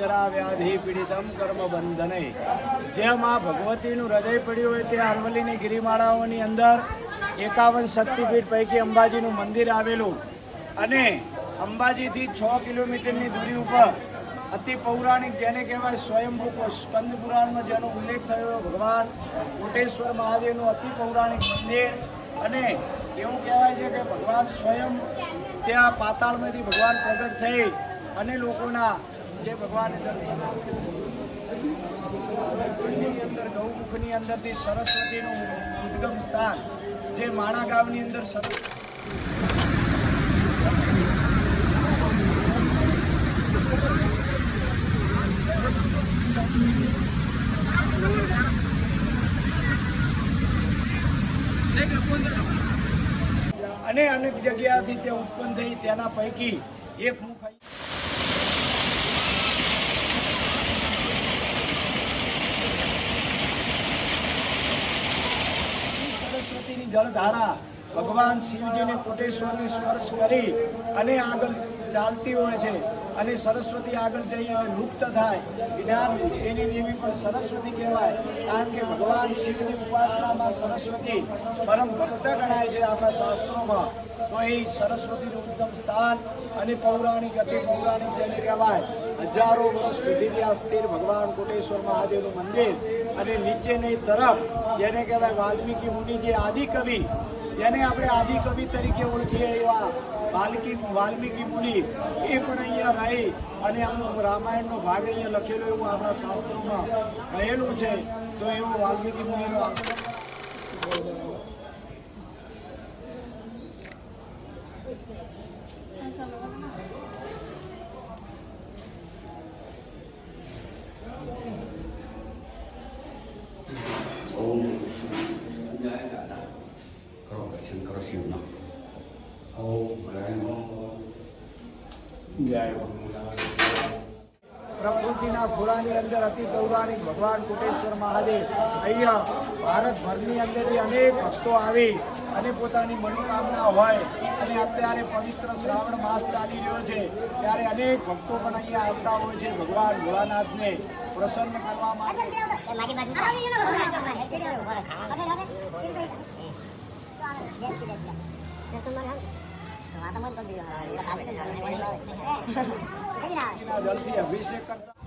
વ્યાધિ પીડિતમ કર્મ બંધને જેમ આ ભગવતીનું હૃદય પડ્યું હોય તે અરવલ્લીની ગિરિમાળાઓની અંદર 51 શક્તિપીઠ પૈકી અંબાજીનું મંદિર આવેલું અને અંબાજીથી 6 કિલોમીટરની દૂરી ઉપર અતિ પૌરાણિક જેને કહેવાય સ્વયંભૂ સ્કંદ પુરાણમાં જેનો ઉલ્લેખ થયો ભગવાન કોટેશ્વર મહાદેવનું અતિ પૌરાણિક મંદિર અને એવું કહેવાય છે કે ભગવાન સ્વયં ત્યાં પાતાળમાંથી ભગવાન પ્રગટ થઈ અને લોકોના જે ભગવાન દર્શન અંદર ગૌમુખની અંદરથી સરસ્વતીનું ઉદ્ગમ સ્થાન જે માણા ગામની અંદર અને અનેક જગ્યાથી તે ઉત્પન્ન થઈ તેના પૈકી એક મુખ સરસ્વતીની જળધારા ભગવાન શિવજીને કોટેશ્વરને સ્પર્શ કરી અને આગળ ચાલતી હોય છે અને સરસ્વતી આગળ જઈ અને લુપ્ત થાય જ્ઞાન તેની દેવી પણ સરસ્વતી કહેવાય કારણ કે ભગવાન શિવની ઉપાસનામાં સરસ્વતી પરમ ભક્ત ગણાય છે આપણા શાસ્ત્રોમાં તો એ સરસ્વતીનું ઉત્તમ સ્થાન અને પૌરાણિક અતિ પૌરાણિક જેને કહેવાય હજારો વર્ષ સુધીથી આ સ્થિર ભગવાન કોટેશ્વર મહાદેવનું મંદિર અને નીચેની તરફ જેને કહેવાય વાલ્મીકી મુનિ જે આદિકવિ જેને આપણે આદિકવિ તરીકે ઓળખીએ એવા વાલ્મીકી મુનિ એ પણ અહીંયા રહી અને અમુક રામાયણનો ભાગ અહીંયા લખેલો એવું આપણા શાસ્ત્રોમાં કહેલું છે તો એવો વાલ્મીકી મુનિનો શંકર શિવના પ્રકૃતિના ખોળાની અંદર અતિ પૌરાણિક ભગવાન કોટેશ્વર મહાદેવ અહીંયા ભારતભરની અંદરથી અનેક ભક્તો આવી અને પોતાની મનોકામના હોય અને અત્યારે પવિત્ર શ્રાવણ માસ ચાલી રહ્યો છે ત્યારે અનેક ભક્તો પણ અહીંયા આવતા હોય છે ભગવાન ભોળાનાથને પ્રસન્ન કરવા માટે જળથી અભિષેક કરતા